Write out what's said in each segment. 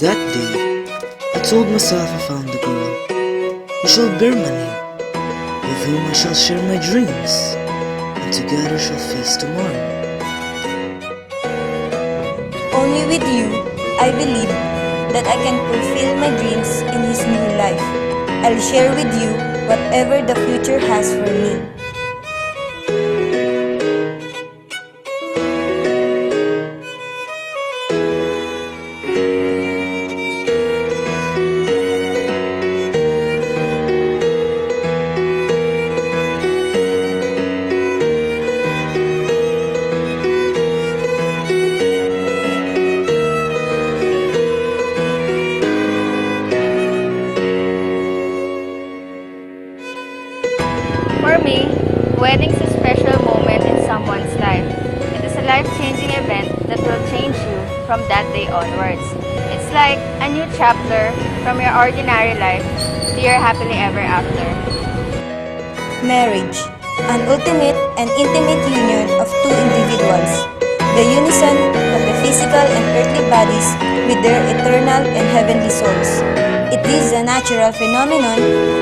That day, I told myself I found a girl who shall bear my name, with whom I shall share my dreams, and together shall face tomorrow. Only with you, I believe that I can fulfill my dreams in his new life. I'll share with you whatever the future has for me. For me, wedding's a special moment in someone's life. It is a life-changing event that will change you from that day onwards. It's like a new chapter from your ordinary life to your happily ever after. Marriage, an ultimate and intimate union of two individuals, the unison of the physical and earthly bodies with their eternal and heavenly souls. It is a natural phenomenon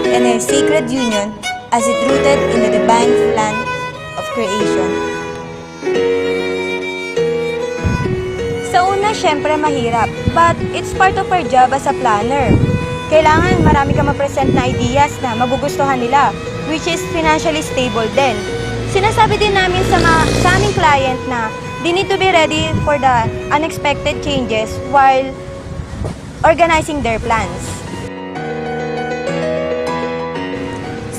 and a sacred union as it rooted in the divine plan of creation. Sa una, syempre mahirap, but it's part of our job as a planner. Kailangan marami kang ma-present na ideas na magugustuhan nila, which is financially stable din. Sinasabi din namin sa aming client na they need to be ready for the unexpected changes while organizing their plans.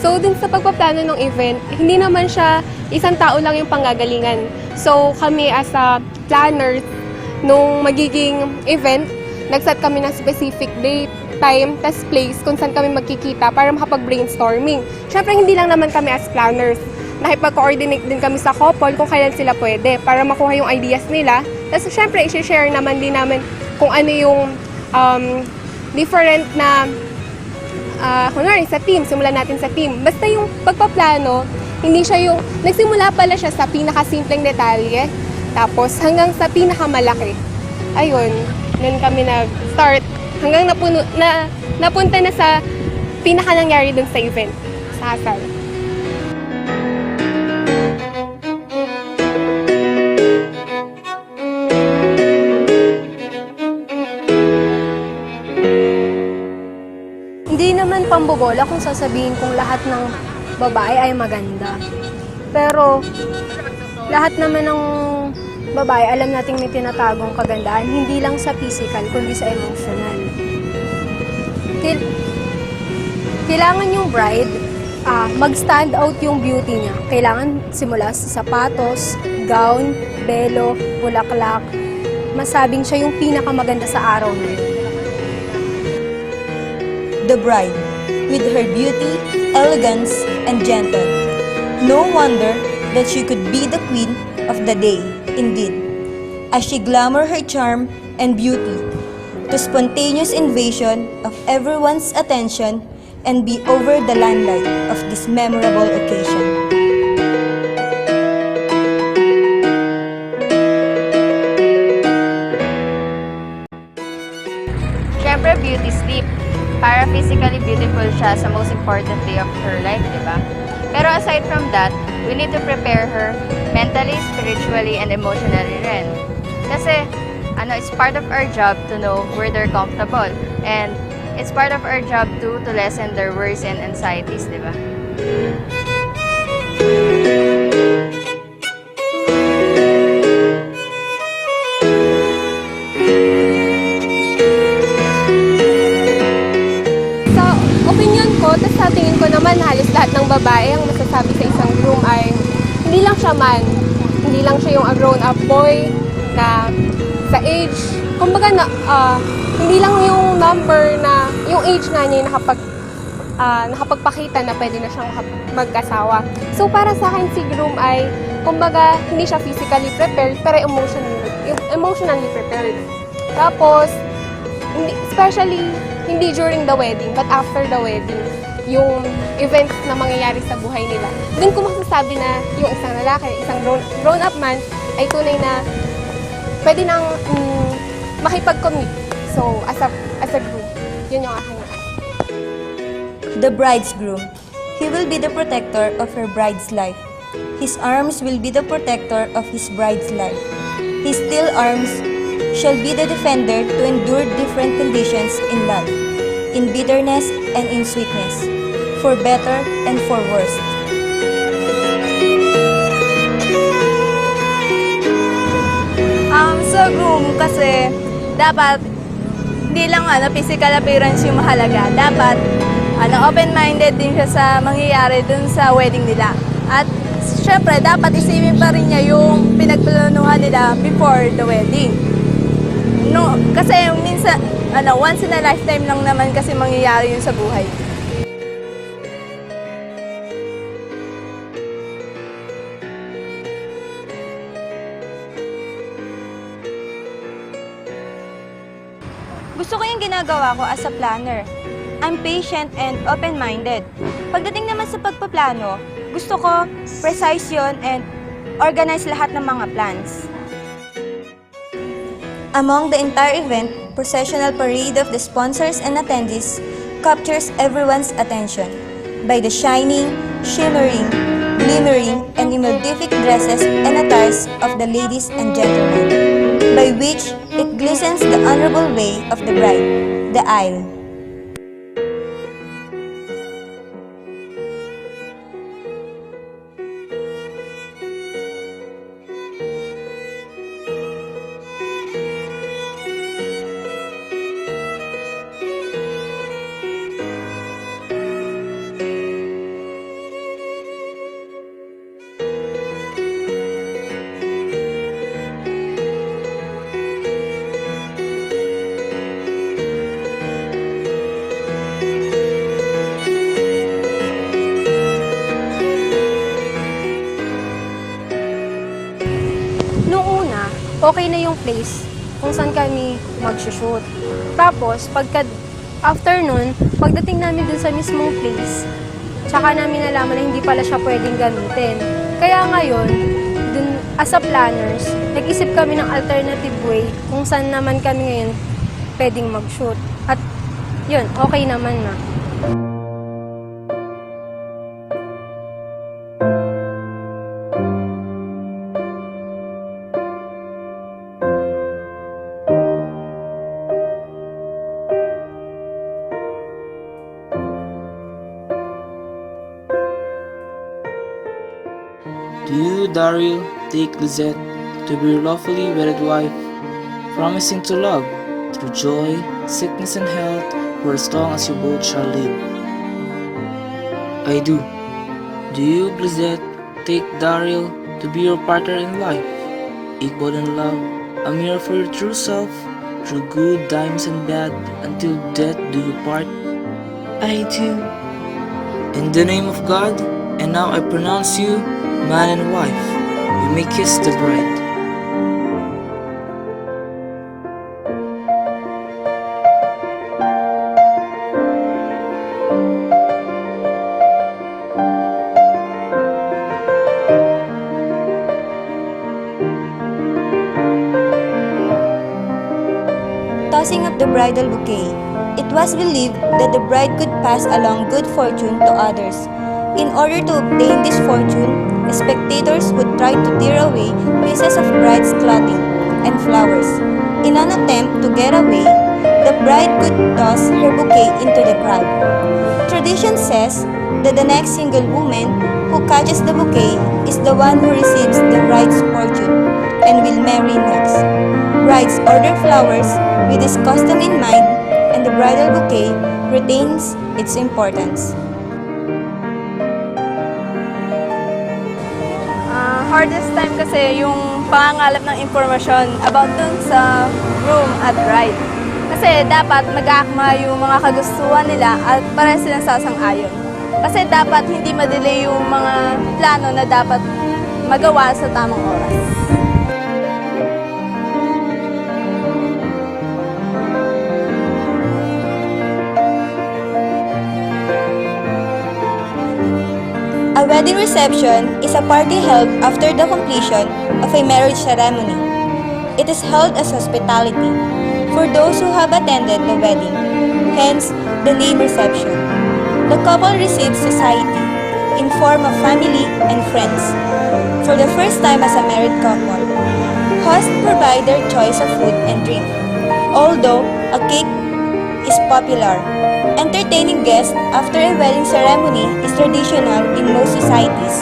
So, dun sa pagpaplano ng event, hindi naman siya isang tao lang yung panggagalingan. So, kami as a planners, nung magiging event, nag-set kami ng specific date, time, tas place kung saan kami magkikita para makapag-brainstorming. Siyempre, hindi lang naman kami as planners. Nakipag-coordinate din kami sa couple kung kailan sila pwede para makuha yung ideas nila. Tapos, siyempre, i-share naman din namin kung ano yung different na kunwari sa team, simulan natin sa team. Basta yung pagpaplano, hindi siya yung, nagsimula pala siya sa pinakasimpleng detalye, tapos hanggang sa pinakamalaki. Ayun, nun kami nag-start, hanggang napunta na sa pinakanangyari dun sa event, sa kasal. Hindi naman pambobola kung sasabihin kung lahat ng babae ay maganda. Pero lahat naman ng babae, alam nating may tinatagong kagandahan, hindi lang sa physical, kundi sa emotional. Kailangan yung bride, mag-stand out yung beauty niya. Kailangan simula sa sapatos, gown, belo, bulaklak. Masabing siya yung pinakamaganda sa araw na yun. The bride, with her beauty, elegance, and gentle. No wonder that she could be the queen of the day, indeed, as she glamour her charm and beauty to spontaneous invasion of everyone's attention and be over the limelight of this memorable occasion. Siyempre, beauty sleep. Para physically beautiful siya sa most important day of her life, di ba? Pero aside from that, we need to prepare her mentally, spiritually, and emotionally rin. Kasi, it's part of our job to know where they're comfortable. And it's part of our job to lessen their worries and anxieties, di ba? Tapos sa tingin ko naman, halos lahat ng babae ang masasabi sa isang groom ay hindi lang siya man, hindi lang siya yung a grown-up boy na sa age, kumbaga hindi lang yung number na, yung age nga niya yung nakapagpakita na pwede na siyang magkasawa. So para sa akin si groom ay, kumbaga hindi siya physically prepared pero emotionally prepared. Tapos, especially hindi during the wedding, but after the wedding, yung events na mangyayari sa buhay nila. Doon ko masasabi na yung isang lalaki, isang grown-up man ay tunay na pwede nang makipag-commit So, as a group, yun yung aking The bridegroom. He will be the protector of her bride's life. His arms will be the protector of his bride's life. His steel arms shall be the defender to endure different conditions in life, in bitterness and in sweetness, for better and for worse. Sa groom kasi dapat hindi lang physical appearance yung mahalaga. Dapat open-minded din siya sa mangyayari dun sa wedding nila. At syempre, dapat isipin pa rin niya yung pinagplanuhan nila before the wedding. No, kasi minsan, once in a lifetime lang naman kasi mangyayari yun sa buhay. Gusto ko yung ginagawa ko as a planner. I'm patient and open-minded. Pagdating naman sa pagpaplano, gusto ko precise yun and organize lahat ng mga plans. Among the entire event, processional parade of the sponsors and attendees captures everyone's attention by the shining, shimmering, glimmering, and emulsific dresses and attires of the ladies and gentlemen, by which it glistens the honorable way of the bride, the aisle. Noong una, okay na yung place kung saan kami mag-shoot. Tapos, after nun, pagdating namin dun sa mismong place, tsaka namin nalaman na hindi pala siya pwedeng gamitin. Kaya ngayon, dun, as a planners, nag-isip kami ng alternative way kung saan naman kami ngayon pwedeng mag-shoot. At yun, okay naman na. Do you, Daryl, take Lizette to be your lawfully wedded wife, promising to love, through joy, sickness, and health, for as long as you both shall live? I do. Do you, Lizette, take Daryl to be your partner in life, equal in love, a mirror for your true self, through good times and bad, until death do you part? I do. In the name of God, and now I pronounce you man and wife. You may kiss the bride. Tossing up the bridal bouquet. It was believed that the bride could pass along good fortune to others. In order to obtain this fortune, spectators would try to tear away pieces of bride's clothing and flowers. In an attempt to get away, the bride could toss her bouquet into the crowd. Tradition says that the next single woman who catches the bouquet is the one who receives the bride's fortune and will marry next. Brides order flowers with this custom in mind, and the bridal bouquet retains its importance. Hardest time kasi yung pangangalap ng impormasyon about dun sa groom at bride. Kasi dapat mag-aakma yung mga kagustuhan nila at parang silang sasang-ayon. Kasi dapat hindi ma-delay yung mga plano na dapat magawa sa tamang oras. A wedding reception is a party held after the completion of a marriage ceremony. It is held as hospitality. for those who have attended the wedding, hence the name reception. The couple receives society in form of family and friends for the first time as a married couple. Hosts provide their choice of food and drink. Although a cake is popular, entertaining guests after a wedding ceremony is traditional in most societies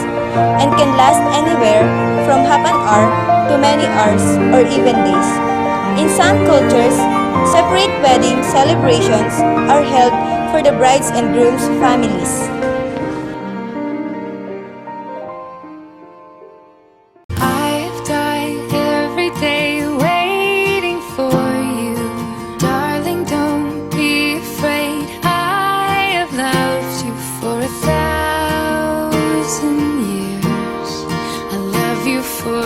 and can last anywhere from half an hour to many hours or even days. In some cultures, separate wedding celebrations are held for the bride's and groom's families. I've died every day waiting for you. Darling, don't be afraid. I have loved you for 1,000 years. I love you for